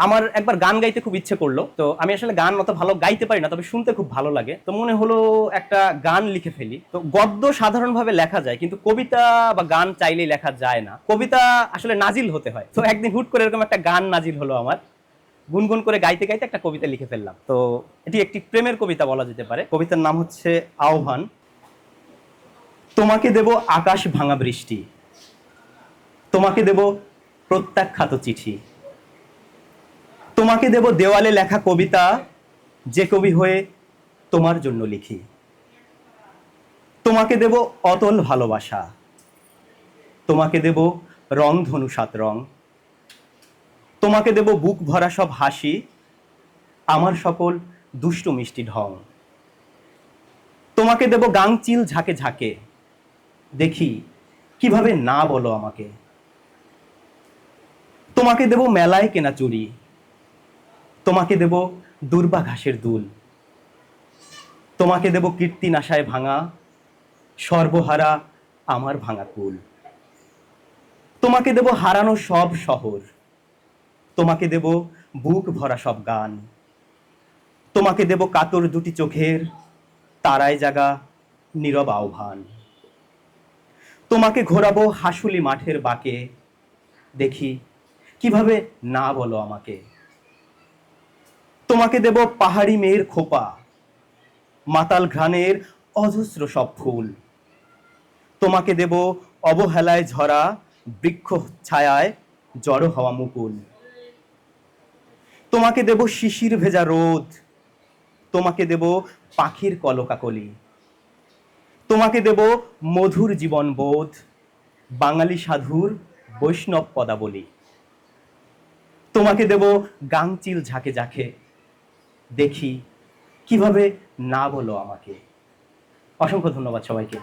আমার একবার গান গাইতে খুব ইচ্ছে করলো, তো আমি আসলে গান অত ভালো গাইতে পারি না, তবে শুনতে খুব ভালো লাগে। তো মনে হলো একটা গান লিখে ফেলি। তো গদ্য সাধারণভাবে লেখা যায়, কিন্তু কবিতা বা গান চাইলেই লেখা যায় না। কবিতা আসলে নাজিল হতে হয়। তো একদিন হুট করে এরকম একটা গান নাজিল হলো আমার। গুনগুন করে গাইতে গাইতে একটা কবিতা লিখে ফেললাম। তো এটি একটি প্রেমের কবিতা বলা যেতে পারে। কবিতার নাম হচ্ছে আহ্বান। তোমাকে দেব আকাশ ভাঙা বৃষ্টি, তোমাকে দেব প্রত্যাখ্যাত চিঠি, তোমাকে দেব দেওয়ালে লেখা কবিতা, যে কবি হয়ে তোমার জন্য লিখি। তোমাকে দেব অতল ভালোবাসা, তোমাকে দেব রংধনু সাত রং, তোমাকে দেব বুক ভরা সব হাসি, আমার সকল দুষ্টু মিষ্টি ঢং। তোমাকে দেব গাংচিল ঝাঁকে ঝাঁকে, দেখি কিভাবে না বলো আমাকে। তোমাকে দেব মেলায় কেনা চুড়ি, তোমাকে দেব দুর্বা ঘাসের দুল, তোমাকে দেব কীর্তি নাশায় ভাঙা সর্বহারা আমার ভাঙা কুল। তোমাকে দেব হারানো সব শহর, তোমাকে দেব বুক ভরা সব গান, তোমাকে দেব কাতর দুটি চোখের তারায় জাগা নীরব আহ্বান। তোমাকে ঘোরাবো হাসুলি মাঠের বাঁকে, দেখি কিভাবে না বলো আমাকে। তোমাকে দেব পাহাড়ি মেয়ের খোপা, মাতাল ঘ্রাণের অজস্র সব ফুল, তোমাকে দেব অবহেলায় ঝরা বৃক্ষ ছায়ায় জড়ো হওয়া মুকুল। তোমাকে দেব শিশির ভেজা রোদ, তোমাকে দেব পাখির কলকাকলি, তোমাকে দেব মধুর জীবন বোধ, বাঙালি সাধুর বৈষ্ণব পদাবলী। তোমাকে দেব গাংচিল ঝাঁকে ঝাঁকে, দেখি কিভাবে না বলো আমাকে। অসংখ্য ধন্যবাদ সবাইকে।